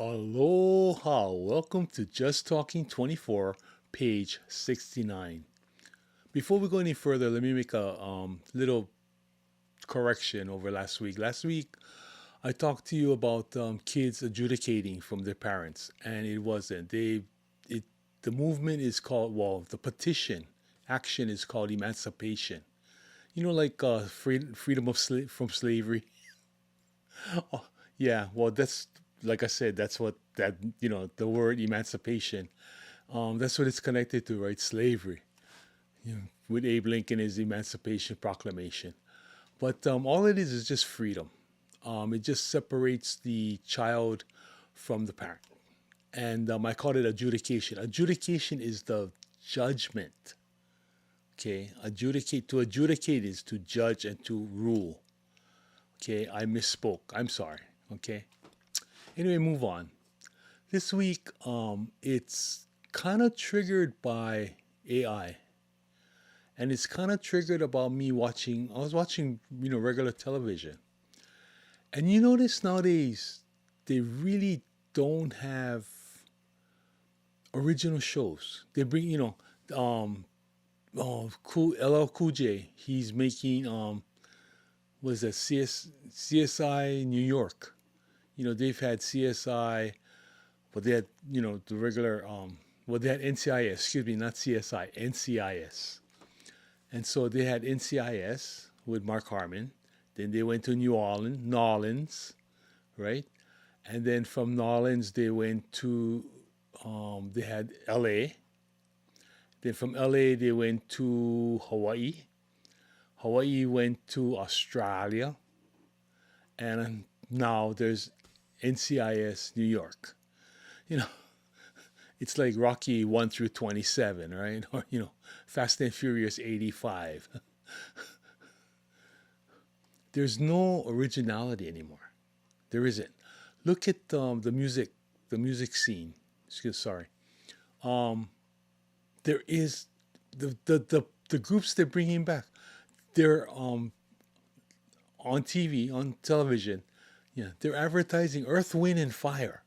Aloha! Welcome to Just Talking 24, page 69. Before we go any further, let me make a little correction over last week. Last week, I talked to you about kids adjudicating from their parents, and it wasn't. The movement is called, well, the petition action is called emancipation. Like freedom from slavery. Yeah, well, that's like I said, that's what the word emancipation. That's what it's connected to, right? Slavery. With Abe Lincoln is the Emancipation Proclamation. But all it is just freedom. It just separates the child from the parent. And I call it adjudication. Adjudication is the judgment. Okay, to adjudicate is to judge and to rule. Okay, I misspoke. I'm sorry. Okay. Anyway, move on. This week, it's kind of triggered by AI, and it's kind of triggered about me watching. I was watching, regular television, and you notice nowadays they really don't have original shows. They bring, cool LL Cool J. He's making what is that CSI New York. They've had CSI, but they had the regular well, they had NCIS. Excuse me, not CSI, NCIS. And so they had NCIS with Mark Harmon. Then they went to Nolans, right? And then from Nolans they went to they had LA. Then from LA they went to Hawaii. Hawaii went to Australia, and now there's NCIS New York. You know, it's like Rocky 1 through 27, right? Or, Fast and Furious 85. There's no originality anymore. There isn't. Look at the music scene. Sorry. Um, there is the groups they're bringing back. They're on TV, on television. Yeah, they're advertising Earth, Wind, and Fire.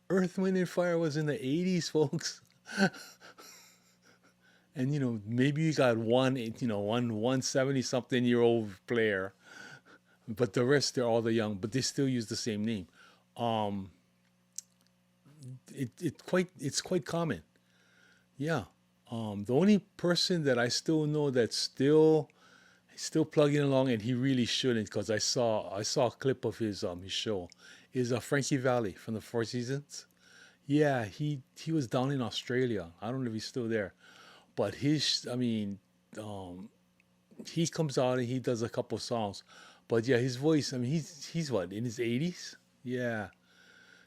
Earth, Wind, and Fire was in the 80s, folks. And maybe you got one 70 something year old player, but the rest they're all the young, but they still use the same name. Um, it's quite common. Yeah. The only person that I still know that's still plugging along, and he really shouldn't, because I saw a clip of his show, is Frankie Valli from the Four Seasons. Yeah, he was down in Australia. I don't know if he's still there, but I mean, um, he comes out and he does a couple songs, but yeah, his voice. I mean, he's what, in his 80s. Yeah,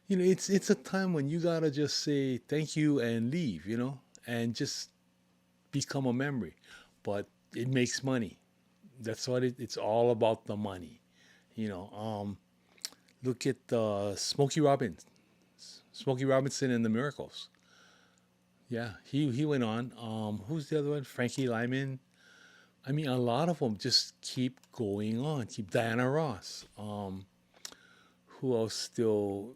it's a time when you gotta just say thank you and leave, and just become a memory. But it makes money. That's what it's all about, the money. You know, um, Look at Smokey Robinson and the Miracles. Yeah, he went on. Who's the other one? Frankie Lyman. I mean, a lot of them just keep going on. Keep Diana Ross. Who else still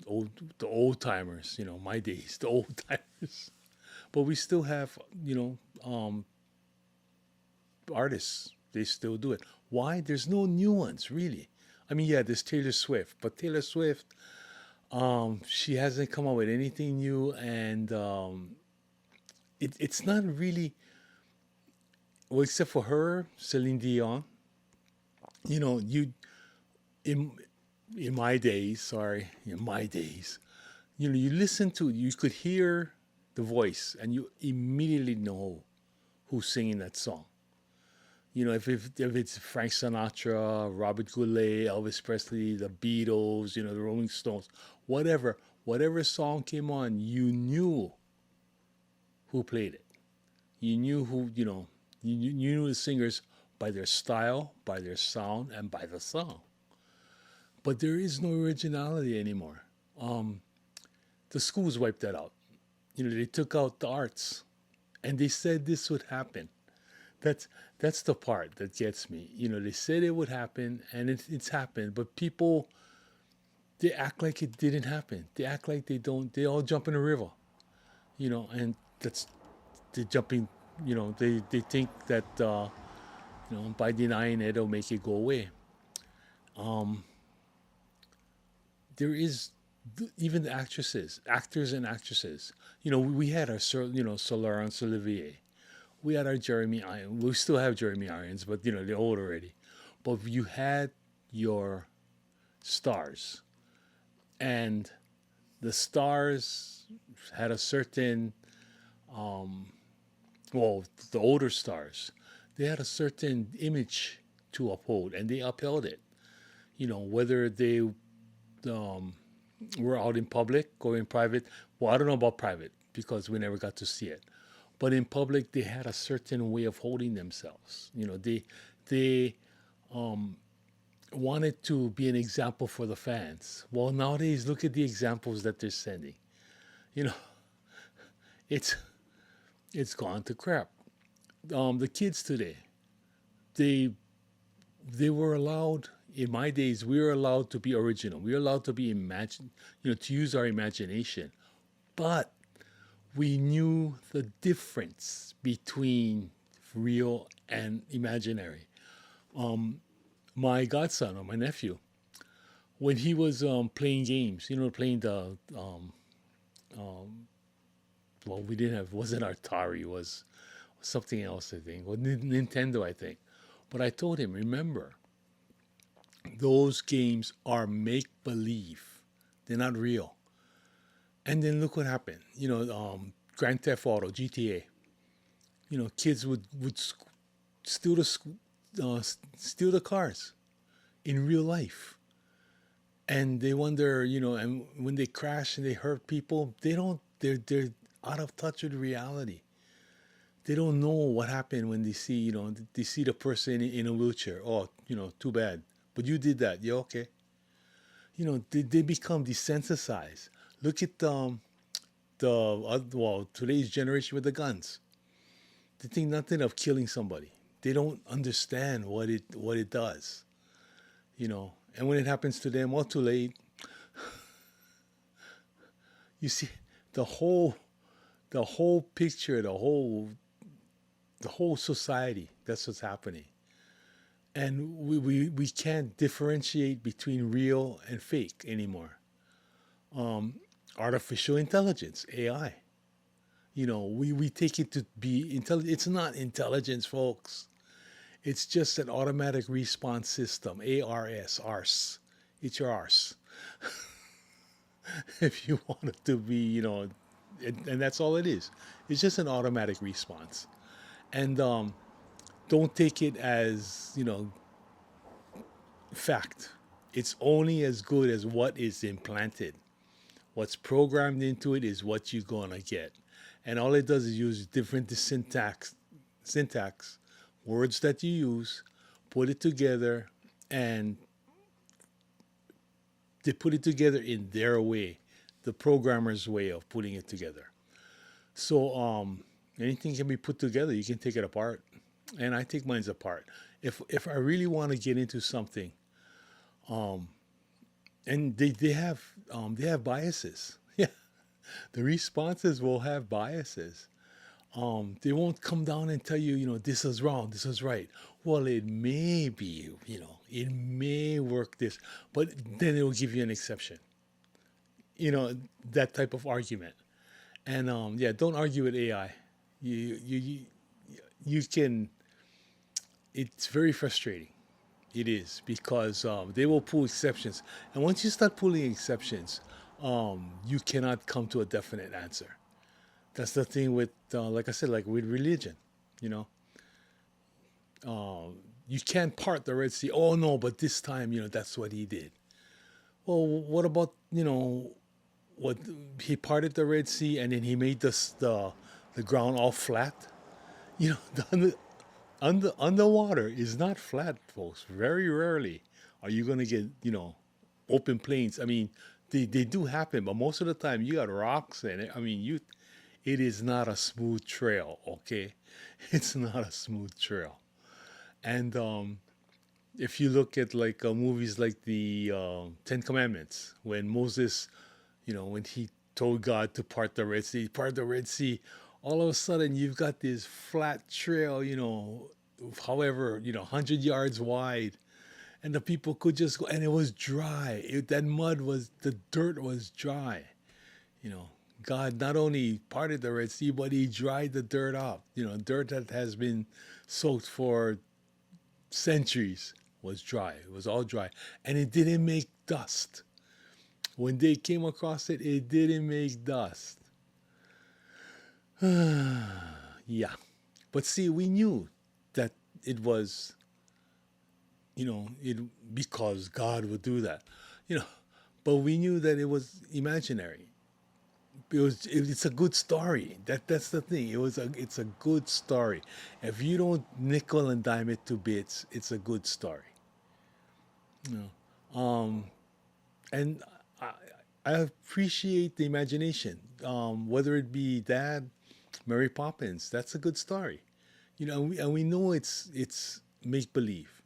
old? The old timers. My days. The old timers. But we still have artists. They still do it. Why? There's no new ones really. I mean, yeah, there's Taylor Swift, but Taylor Swift, she hasn't come up with anything new, and it's not really, well, except for her, Celine Dion. You in in my days, sorry, in my days, you listen to it, you could hear the voice, and you immediately know who's singing that song. If it's Frank Sinatra, Robert Goulet, Elvis Presley, the Beatles, the Rolling Stones, whatever song came on, you knew who played it. You knew you knew the singers by their style, by their sound, and by the song. But there is no originality anymore. Um, the schools wiped that out. They took out the arts, and they said this would happen. That's that's the part that gets me. They said it would happen, and it's happened. But people, they act like it didn't happen. They act like they don't. They all jump in a river, and that's the jumping. They think that by denying it, it'll make it go away. Um, there is even the actors and actresses. We had our Laurence Olivier. We had our Jeremy Irons. We still have Jeremy Irons, but they're old already. But you had your stars, and the stars had a certain, well, the older stars, they had a certain image to uphold, and they upheld it. Whether they were out in public or in private. Well, I don't know about private because we never got to see it. But in public, they had a certain way of holding themselves. They wanted to be an example for the fans. Well, nowadays, look at the examples that they're sending. You know, it's it's gone to crap. The kids today, they they were allowed. In my days, we were allowed to be original. We were allowed to be to use our imagination. But we knew the difference between real and imaginary. My godson or my nephew, when he was playing games, playing the well, we didn't have wasn't Atari, it was something else I think, well, Nintendo I think. But I told him, remember, those games are make believe; they're not real. And then look what happened. Grand Theft Auto, GTA. Kids would steal steal the cars in real life, and they wonder, and when they crash and they hurt people, they don't. They're out of touch with reality. They don't know what happened when they see, they see the person in a wheelchair. Oh, too bad. But you did that. Yeah, okay. They become desensitized. Look at today's generation with the guns. They think nothing of killing somebody. They don't understand what it does. And when it happens to them, all too late. You see, the whole the whole picture, the whole society. That's what's happening. And we can't differentiate between real and fake anymore. Artificial intelligence, AI. We take it to be intelligent. It's not intelligence, folks. It's just an automatic response system. ARS, ARS. It's your arse. If you want it to be, and that's all it is. It's just an automatic response. And don't take it as, fact. It's only as good as what is implanted. What's programmed into it is what you're gonna get. And all it does is use different syntax, words that you use, put it together, and they put it together in their way, the programmer's way of putting it together. So anything can be put together. You can take it apart, and I take mine's apart. If I really want to get into something, and they have biases. Yeah, the responses will have biases. They won't come down and tell you, this is wrong, this is right. Well, it may be, it may work this, but then it will give you an exception. You know, that type of argument. And yeah, don't argue with AI. You can. It's very frustrating. It is because they will pull exceptions, and once you start pulling exceptions, you cannot come to a definite answer. That's the thing with, like I said, like with religion. You know, you can't part the Red Sea. Oh no, but this time, that's what he did. Well, what about what he parted the Red Sea and then he made the ground all flat? Underwater is not flat, folks. Very rarely are you gonna get open plains. I mean, they do happen, but most of the time you got rocks in it. I mean, it is not a smooth trail. Okay, it's not a smooth trail, and if you look at like movies like the Ten Commandments, when Moses, when he told God to part the Red Sea, all of a sudden you've got this flat trail, however, 100 yards wide, and the people could just go, and it was dry. The dirt was dry. You know, God not only parted the Red Sea, but He dried the dirt up. Dirt that has been soaked for centuries was dry. It was all dry, and it didn't make dust. When they came across it, it didn't make dust. Yeah, but see, we knew that it was, it because God would do that, you know. But we knew that it was imaginary. It's a good story. That's the thing. It's a good story. If you don't nickel and dime it to bits, it's a good story. You and I, I appreciate the imagination. Whether it be that, Mary Poppins, that's a good story. And we know it's make believe.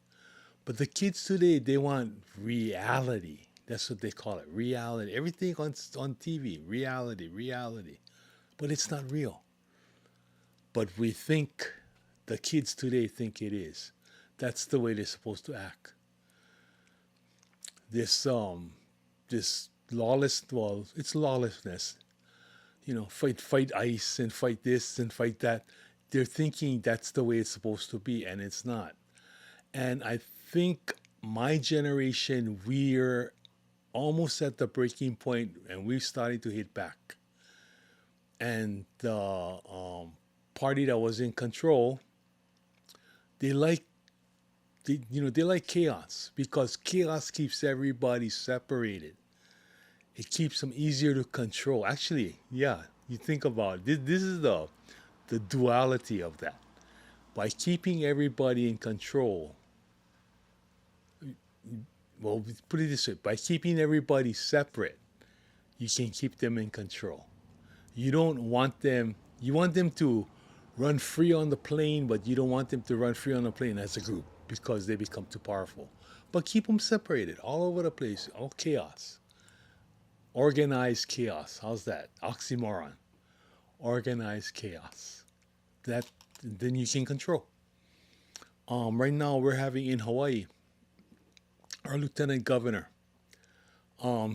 But the kids today, they want reality. That's what they call it, reality. Everything on TV, reality, reality. But it's not real. But we think, the kids today think it is. That's the way they're supposed to act. This lawless, well, it's lawlessness. Fight ICE and fight this and fight that. They're thinking that's the way it's supposed to be, and it's not. And I think my generation, we're almost at the breaking point, and we're starting to hit back. And the party that was in control, they like they like chaos, because chaos keeps everybody separated. It keeps them easier to control. Actually, yeah, you think about it. This is the duality of that. By keeping everybody in control, well, put it this way: by keeping everybody separate, you can keep them in control. You don't want them. You want them to run free on the plane, but you don't want them to run free on the plane as a group, because they become too powerful. But keep them separated all over the place, all chaos. Organized chaos. How's that? Oxymoron. Organized chaos. That then you can control. Right now we're having in Hawaii our lieutenant governor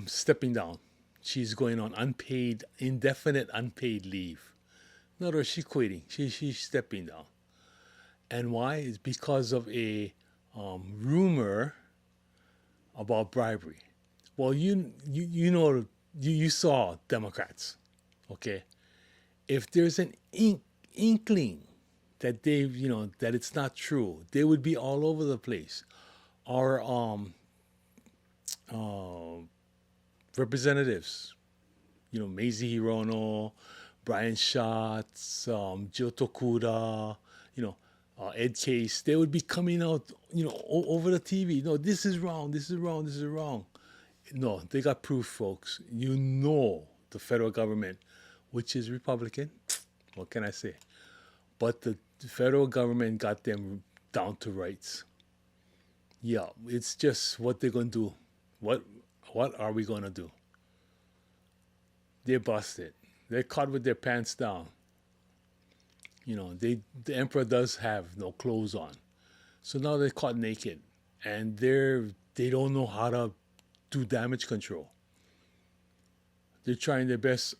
stepping down. She's going on unpaid, indefinite unpaid leave. In other words, she's quitting. She's stepping down. And why? It's because of a rumor about bribery. Well, you saw Democrats, okay? If there's an inkling that that it's not true, they would be all over the place. Our uh, representatives, Mazie Hirono, Brian Schatz, Joe Tokuda, Ed Case, they would be coming out, over the TV. No, this is wrong, this is wrong, this is wrong. No, they got proof, folks. The federal government, which is Republican, what can I say? But the federal government got them down to rights. Yeah, it's just what they're going to do. What what are we going to do? They're busted. They're caught with their pants down. The emperor does have no clothes on. So now they're caught naked, and they don't know how to do damage control. They're trying their best.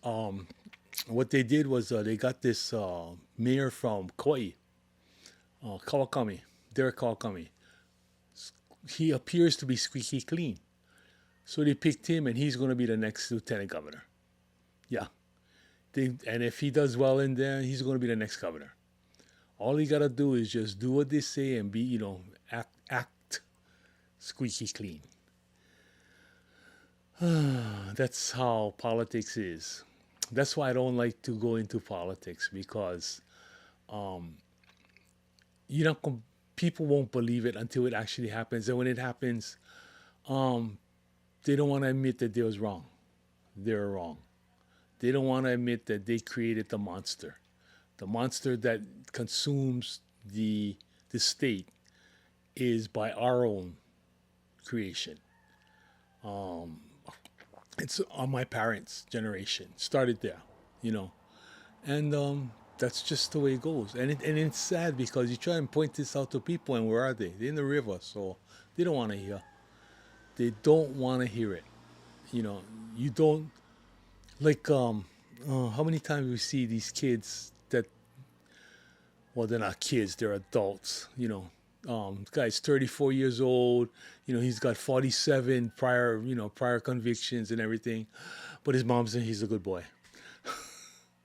What they did was they got this mayor from Kauai, Kawakami, Derek Kawakami. He appears to be squeaky clean, so they picked him, and he's going to be the next lieutenant governor. Yeah, and if he does well in there, he's going to be the next governor. All he got to do is just do what they say and be, act squeaky clean. That's how politics is. That's why I don't like to go into politics, because you know people won't believe it until it actually happens, and when it happens, um, they don't want to admit that they was wrong. They're wrong. They don't want to admit that they created the monster that consumes the state, is by our own creation. Um, it's on my parents' generation. Started there, you know, and that's just the way it goes. And it's sad because you try and point this out to people, and where are they? They're in the river, so they don't want to hear. They don't want to hear it. You know, you don't like how many times we see these kids that, well, they're not kids, they're adults. This guy's 34 years old. He's got 47 prior convictions and everything, but his mom said he's a good boy.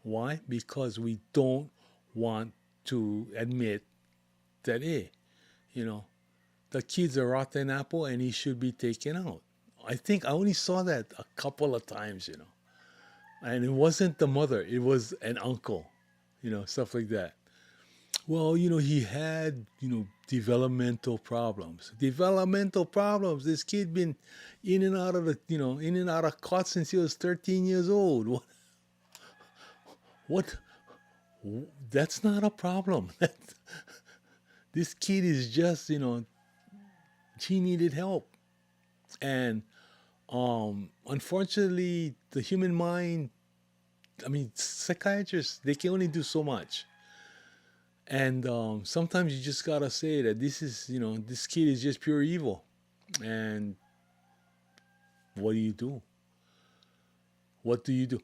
Why? Because we don't want to admit that, hey, you know, the kid's a rotten apple and he should be taken out. I think I only saw that a couple of times, and it wasn't the mother, it was an uncle, stuff like that. Well, he had, developmental problems. Developmental problems. This kid been in and out of cot since he was 13 years old. What? That's not a problem. This kid is just, he needed help. And unfortunately, the human mind, I mean, psychiatrists, they can only do so much. And sometimes you just gotta say that this kid is just pure evil. And what do you do? What do you do?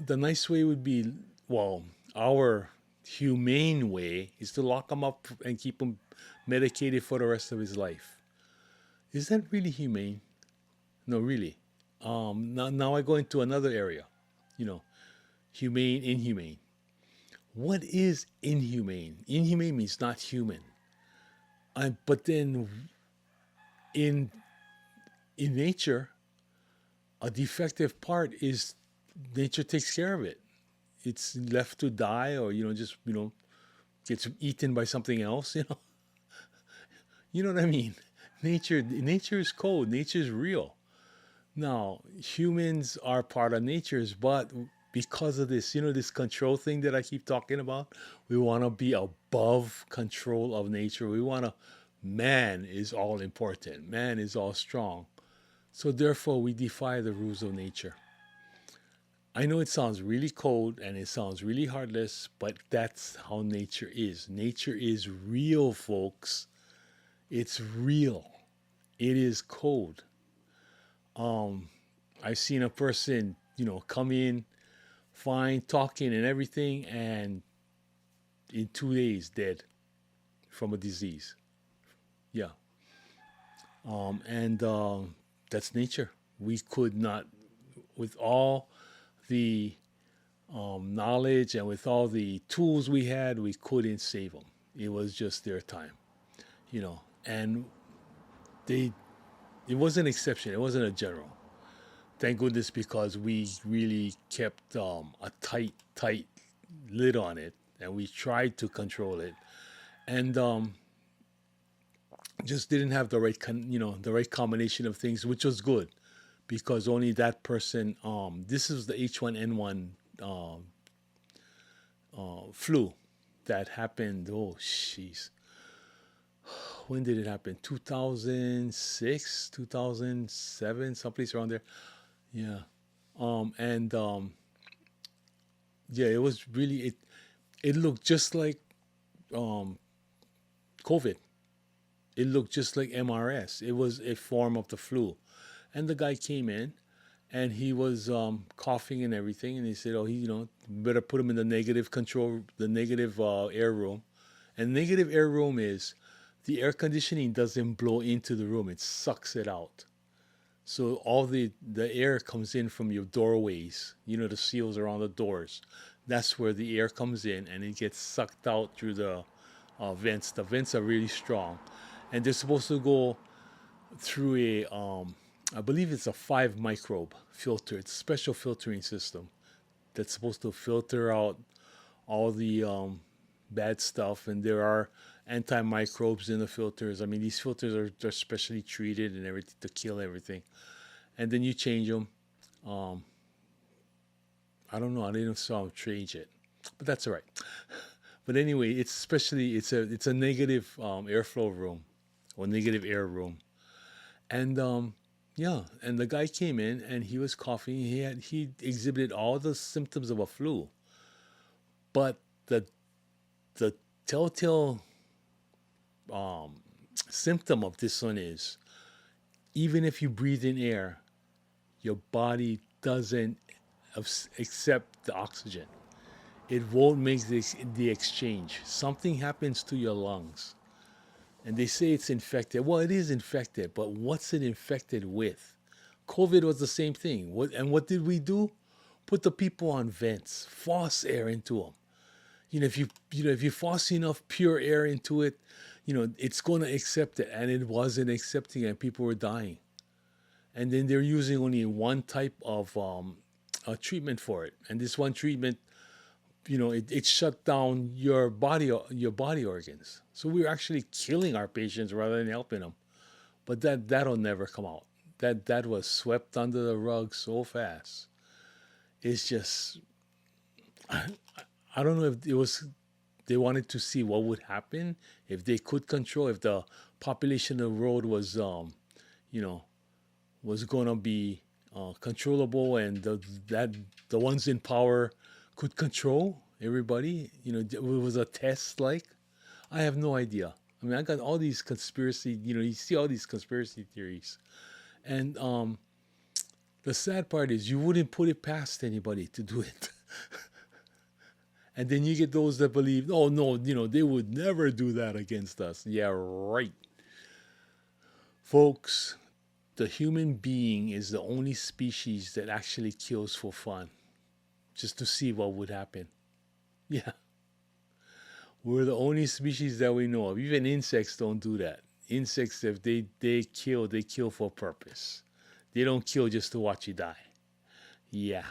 The nice way would be, well, our humane way is to lock him up and keep him medicated for the rest of his life. Is that really humane? No, really. Now I go into another area. You know, humane, inhumane. What is inhumane? Inhumane means not human. But then in nature, a defective part is nature takes care of it. It's left to die, or just gets eaten by something else. You know what I mean. Nature is cold. Nature is real. Now humans are part of nature's, but because of this, this control thing that I keep talking about, we want to be above control of nature. We want to, man is all important. Man is all strong. So therefore, we defy the rules of nature. I know it sounds really cold and it sounds really heartless, but that's how nature is. Nature is real, folks. It's real. It is cold. I've seen a person, come in fine, talking and everything, and in 2 days dead from a disease. Yeah. And that's nature. We could not, with all the knowledge and with all the tools we had, we couldn't save them. It was just their time, and they, it was an exception. It wasn't a general. Thank goodness, because we really kept a tight lid on it, and we tried to control it, and just didn't have the right the right combination of things, which was good, because only that person. This is the H1N1 flu that happened. Oh, jeez. When did it happen? 2006, 2007, someplace around there. Yeah. And yeah, it was really it looked just like um COVID. It looked just like MRS. It was a form of the flu. And the guy came in and he was coughing and everything, and he said, "Oh, he, better put him in the negative control, the negative air room." And negative air room is the air conditioning doesn't blow into the room; it sucks it out. So all the air comes in from your doorways, the seals around the doors. That's where the air comes in, and it gets sucked out through the vents. The vents are really strong, and they're supposed to go through I believe it's a 5 microbe filter. It's a special filtering system that's supposed to filter out all the bad stuff, and there are antimicrobes in the filters. I mean, these filters are specially treated and everything to kill everything. And then you change them. I don't know. I didn't saw them change it, but that's all right. But anyway, it's especially it's a negative airflow room or negative air room. And yeah, and the guy came in and he was coughing. He exhibited all the symptoms of a flu, but the telltale um, symptom of this one is even if you breathe in air, your body doesn't accept the oxygen. It won't make the exchange. Something happens to your lungs. And they say it's infected. Well, it is infected, but what's it infected with? COVID was the same thing. What did we do? Put the people on vents, force air into them. If you force enough pure air into it, it's going to accept it, and it wasn't accepting it, and people were dying. And then they're using only one type of treatment for it, and this one treatment, it shut down your body organs. So we're actually killing our patients rather than helping them. But that'll never come out. That was swept under the rug so fast. It's just I don't know if it was they wanted to see what would happen if they could control if the population of the world was you know was going to be controllable, and the ones in power could control everybody. It was a test. Like, I have no idea. I mean, I got all these conspiracy. You see all these conspiracy theories, and the sad part is you wouldn't put it past anybody to do it. And then you get those that believe, oh no, they would never do that against us. Yeah, right. Folks, the human being is the only species that actually kills for fun, just to see what would happen. Yeah, we're the only species that we know of. Even insects don't do that. Insects, if they kill for purpose. They don't kill just to watch you die. Yeah,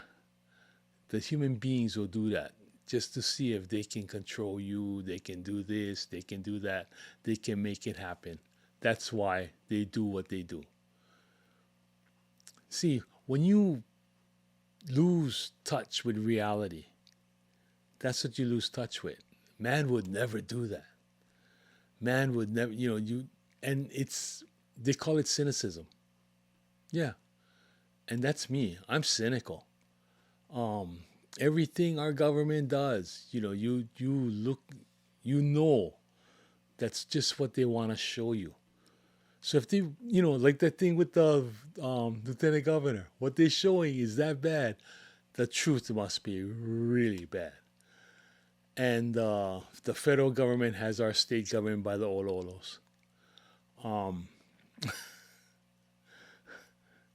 the human beings will do that just to see if they can control you. They can do this, they can do that, they can make it happen. That's why they do what they do. See, when you lose touch with reality, that's what you lose touch with. Man would never do that. Man would never, and they call it cynicism. Yeah, and that's me. I'm cynical. Um, Everything our government does, you look, you know, that's just what they want to show you. So if they, like that thing with the lieutenant governor, what they're showing is that bad, the truth must be really bad. And the federal government has our state government by the Ololos. Um,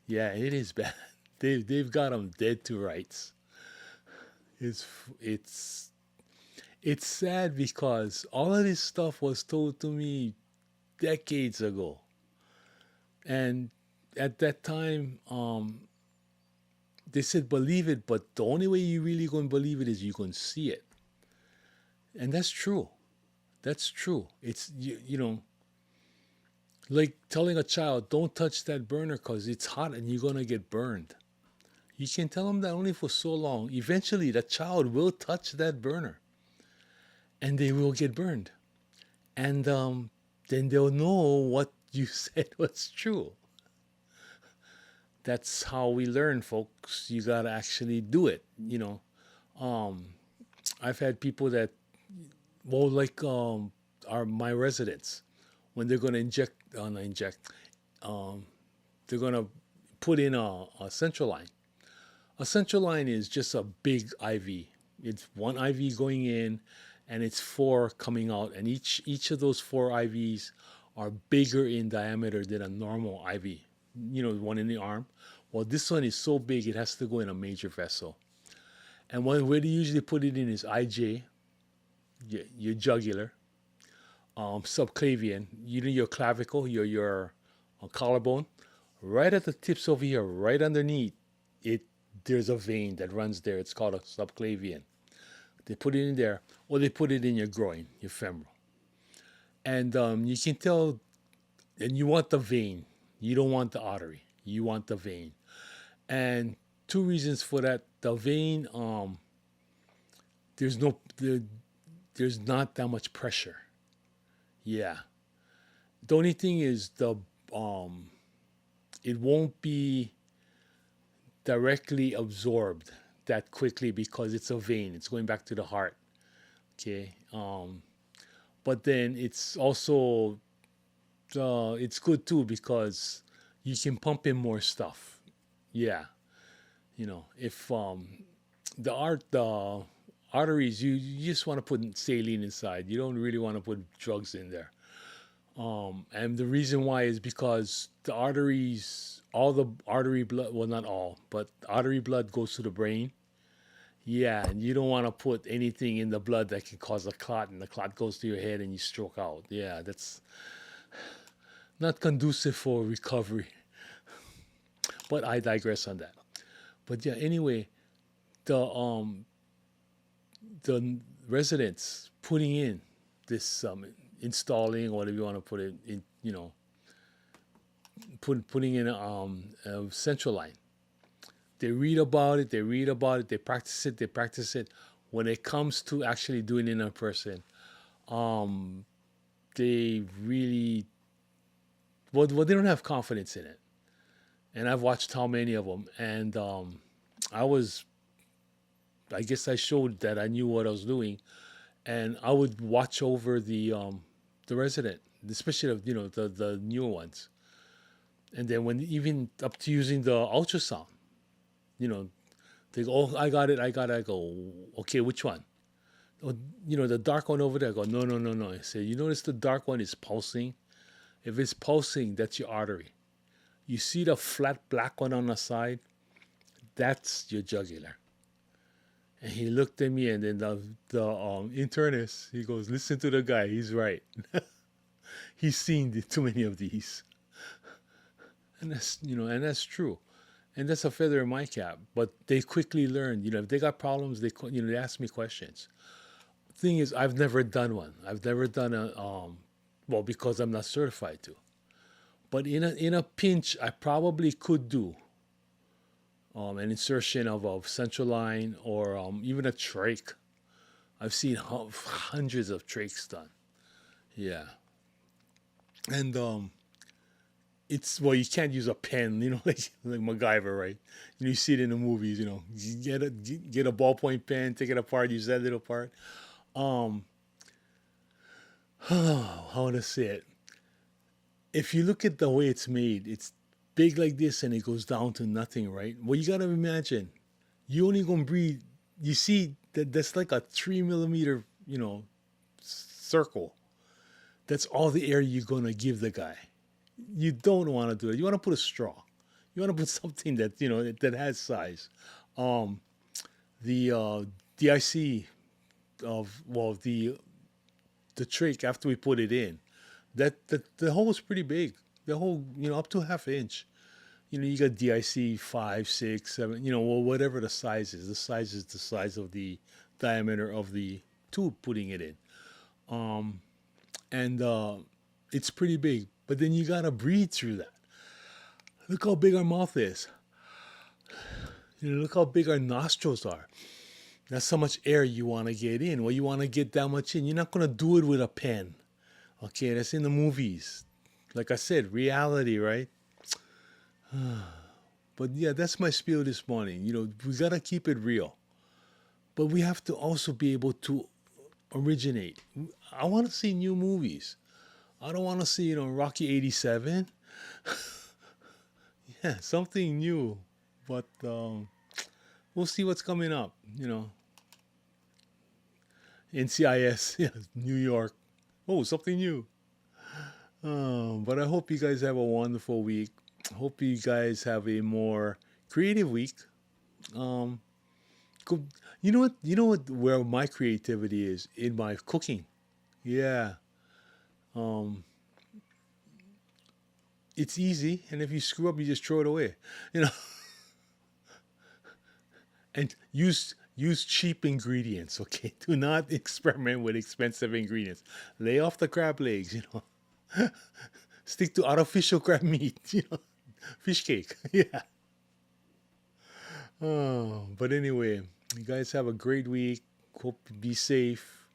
yeah, it is bad. They've got them dead to rights. It's it's it's sad because all of this stuff was told to me decades ago, and at that time, they said believe it, but the only way you really gonna believe it is you gonna see it, and that's true. That's true. It's like telling a child, don't touch that burner because it's hot and you're gonna get burned. You can tell them that only for so long. Eventually, the child will touch that burner and they will get burned. And then they'll know what you said was true. That's how we learn, folks. You got to actually do it. Um, I've had people that, well, like are my residents, when they're going to um, they're going to put in a central line. A central line is just a big IV. It's one IV going in, and it's four coming out, and each of those four IVs are bigger in diameter than a normal IV. One in the arm. Well, this one is so big it has to go in a major vessel. And where they usually put it in is IJ, your jugular, subclavian, your clavicle, your collarbone, right at the tips over here, right underneath it. There's a vein that runs there. It's called a subclavian. They put it in there, or they put it in your groin, your femoral. And you can tell, and you want the vein. You don't want the artery. You want the vein. And two reasons for that. The vein, there's no, there's not that much pressure. Yeah. The only thing is um it won't be directly absorbed that quickly because it's a vein. It's going back to the heart. Okay. But then it's also it's good too because you can pump in more stuff. Yeah. If the arteries, you just want to put saline inside. You don't really want to put drugs in there. And the reason why is because the arteries, all the artery blood, well, not all, but artery blood goes to the brain. Yeah, and you don't want to put anything in the blood that can cause a clot, and the clot goes to your head and you stroke out. Yeah, that's not conducive for recovery. But I digress on that. But yeah, anyway, the the residents putting in this installing, or whatever you want to put it in, putting in a central line. They read about it, they read about it, they practice it, they practice it. When it comes to actually doing it in person, um, they really, well, they don't have confidence in it. And I've watched how many of them, and I was, I guess I showed that I knew what I was doing, and I would watch over the resident, especially the newer ones, and then when even up to using the ultrasound, you know, they go, oh, I got it, I got it. I go, okay, which one? Oh, the dark one over there. I go, no, no, no, no. I say, you notice the dark one is pulsing? If it's pulsing, that's your artery. You see the flat black one on the side? That's your jugular. And he looked at me, and then the internist, he goes, listen to the guy. He's right. He's seen too many of these. And that's true. And that's a feather in my cap. But they quickly learn. If they got problems, they ask me questions. Thing is, I've never done one. I've never done well, because I'm not certified to. But in a pinch, I probably could do an insertion of a central line, or even a trach. I've seen hundreds of trachs done. Yeah. And it's, well, you can't use a pen, like MacGyver, right? You see it in the movies. You get a ballpoint pen, take it apart, use that little part. Um, how to say it? If you look at the way it's made, it's big like this and it goes down to nothing, right? Well, you gotta imagine, you only gonna breathe. You see that's like a 3 millimeter, circle. That's all the air you're gonna give the guy. You don't want to do it. You want to put a straw. You want to put something that that has size. Um, the DIC of, well, the trach after we put it in, that the hole is pretty big. The hole, up to half inch. You got DIC 5, 6, 7. Well, whatever the size is. The size is the size of the diameter of the tube putting it in. Um, and it's pretty big. But then you gotta breathe through that. Look how big our mouth is. Look how big our nostrils are. That's how much air you want to get in. Well, you want to get that much in. You're not gonna do it with a pen. Okay, that's in the movies. Like I said, reality, right? But yeah, that's my spiel this morning. We gotta keep it real. But we have to also be able to originate. I want to see new movies. I don't want to see, Rocky 87. Yeah, something new. But we'll see what's coming up, NCIS, yeah, New York. Oh, something new. But I hope you guys have a wonderful week. Hope you guys have a more creative week. Um, where my creativity is in my cooking. Yeah. Um, it's easy, and if you screw up, you just throw it away. You know, and use cheap ingredients. Okay, do not experiment with expensive ingredients. Lay off the crab legs. Stick to artificial crab meat. Fish cake. Yeah. Oh, but anyway, you guys have a great week. Hope you be safe.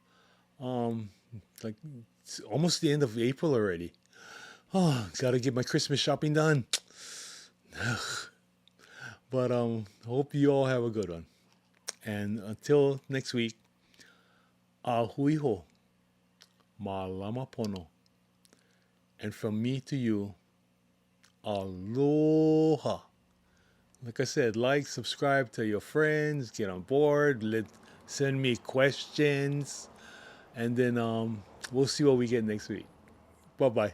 Um, like it's almost the end of April already. Oh, gotta get my Christmas shopping done. But hope you all have a good one. And until next week, ahui ho, malama pono. And from me to you, aloha. Like I said, like, subscribe, tell your friends, get on board, send me questions, and then we'll see what we get next week. Bye bye.